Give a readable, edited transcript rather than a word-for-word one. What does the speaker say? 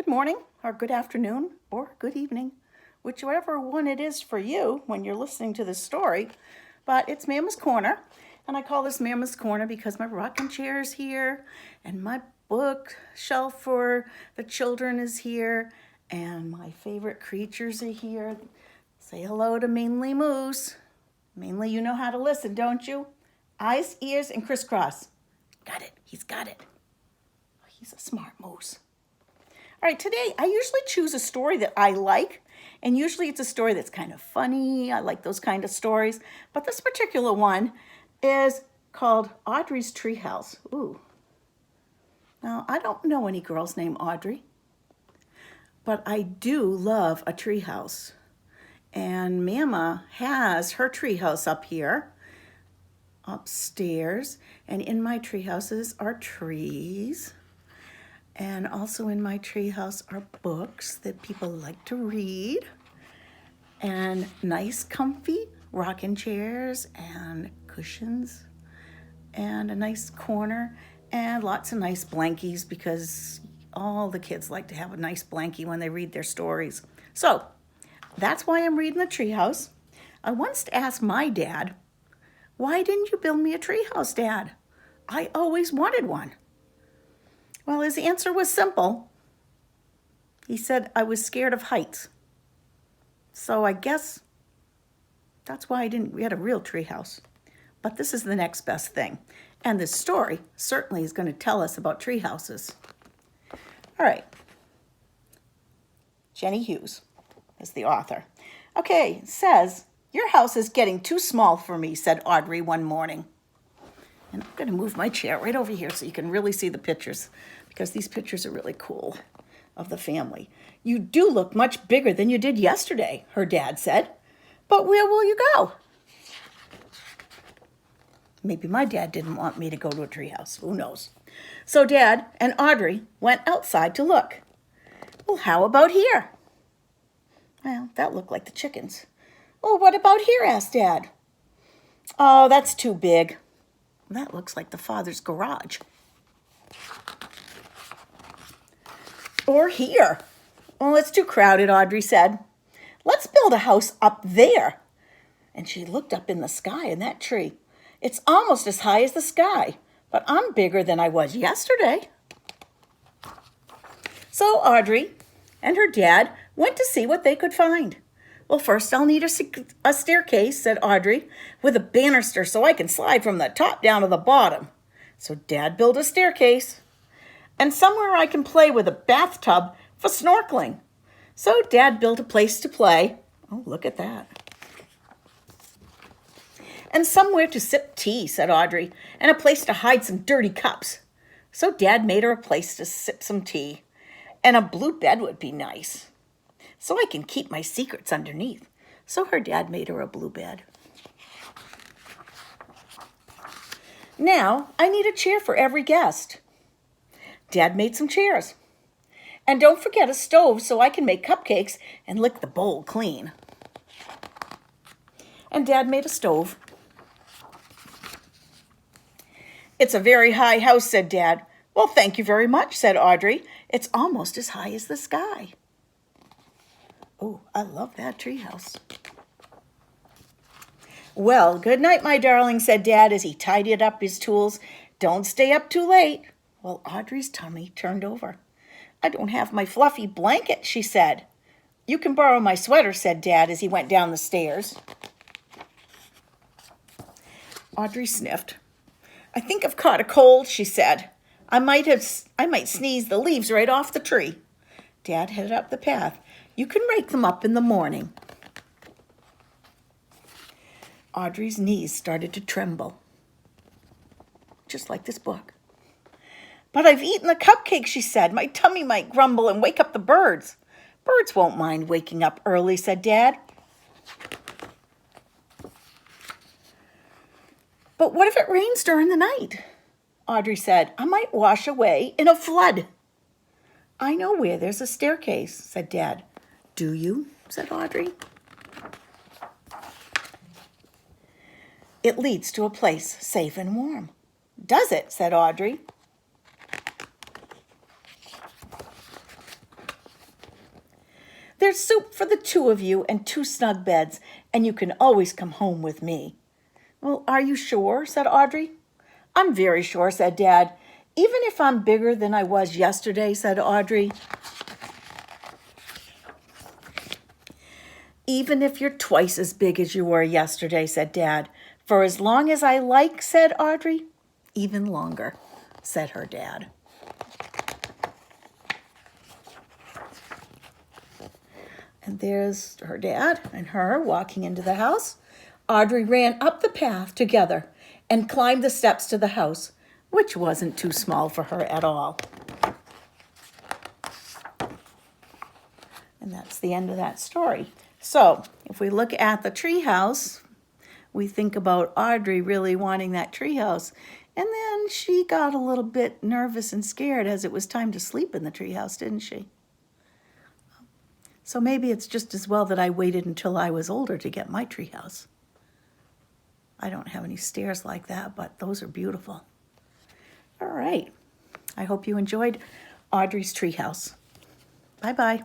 morning or good afternoon or good evening, whichever one it is for you when you're listening to this story. But it's Mama's Corner, and I call this Mama's Corner because my rocking chair is here and my bookshelf for the children is here and my favorite creatures are here. Say hello to Mainly Moose. Mainly, you know how to listen, don't you? Eyes, ears, and crisscross. Got it. He's got it. He's a smart moose. All right, today I usually choose a story that I like, and usually it's a story that's kind of funny. I like those kind of stories. But this particular one is called Audrey's Treehouse. Ooh. Now, I don't know any girls named Audrey, but I do love a treehouse. And Mama has her treehouse up here, upstairs, and in my treehouses are trees. And also in my treehouse are books that people like to read, and nice comfy rocking chairs and cushions, and a nice corner, and lots of nice blankies because all the kids like to have a nice blankie when they read their stories. So that's why I'm reading the treehouse. I once asked my dad, "Why didn't you build me a treehouse, Dad? I always wanted one." Well, his answer was simple. He said, "I was scared of heights." So I guess that's why we had a real treehouse. But this is the next best thing. And this story certainly is going to tell us about treehouses. All right. Jenny Hughes is the author. Okay, it says, "Your house is getting too small for me," said Audrey one morning. And I'm going to move my chair right over here so you can really see the pictures, because these pictures are really cool of the family. "You do look much bigger than you did yesterday," her dad said. "But where will you go?" Maybe my dad didn't want me to go to a treehouse. Who knows? So Dad and Audrey went outside to look. "Well, how about here?" Well, that looked like the chickens. "Oh, what about here?" asked Dad. "Oh, that's too big." That looks like the father's garage. "Or here." "Oh, it's too crowded," Audrey said. "Let's build a house up there." And she looked up in the sky in that tree. "It's almost as high as the sky, but I'm bigger than I was yesterday." So Audrey and her dad went to see what they could find. "Well, first I'll need a staircase," said Audrey, "with a banister so I can slide from the top down to the bottom." So Dad built a staircase. "And somewhere I can play with a bathtub for snorkeling." So Dad built a place to play. Oh, look at that. "And somewhere to sip tea," said Audrey, "and a place to hide some dirty cups." So Dad made her a place to sip some tea. "And a blue bed would be nice, so I can keep my secrets underneath." So her dad made her a blue bed. "Now I need a chair for every guest." Dad made some chairs. "And don't forget a stove so I can make cupcakes and lick the bowl clean." And Dad made a stove. "It's a very high house," said Dad. "Well, thank you very much," said Audrey. "It's almost as high as the sky." Oh, I love that treehouse. "Well, good night, my darling," said Dad as he tidied up his tools. "Don't stay up too late." Well, Audrey's tummy turned over. "I don't have my fluffy blanket," she said. "You can borrow my sweater," said Dad as he went down the stairs. Audrey sniffed. "I think I've caught a cold," she said. I might sneeze the leaves right off the tree." Dad headed up the path. "You can rake them up in the morning." Audrey's knees started to tremble, just like this book. "But I've eaten the cupcake," she said. "My tummy might grumble and wake up the birds." "Birds won't mind waking up early," said Dad. "But what if it rains during the night?" Audrey said. "I might wash away in a flood." "I know where there's a staircase," said Dad. "Do you?" said Audrey. "It leads to a place safe and warm." "Does it?" said Audrey. There's soup for the two of you and 2 snug beds, and you can always come home with me." "Well, are you sure?" said Audrey. "I'm very sure," said Dad. "Even if I'm bigger than I was yesterday," said Audrey. "Even if you're twice as big as you were yesterday," said Dad. "For as long as I like," said Audrey. "Even longer," said her dad. And there's her dad and her walking into the house. Audrey ran up the path together and climbed the steps to the house, which wasn't too small for her at all. And that's the end of that story. So if we look at the treehouse, we think about Audrey really wanting that treehouse. And then she got a little bit nervous and scared as it was time to sleep in the treehouse, didn't she? So maybe it's just as well that I waited until I was older to get my treehouse. I don't have any stairs like that, but those are beautiful. All right. I hope you enjoyed Audrey's treehouse. Bye-bye.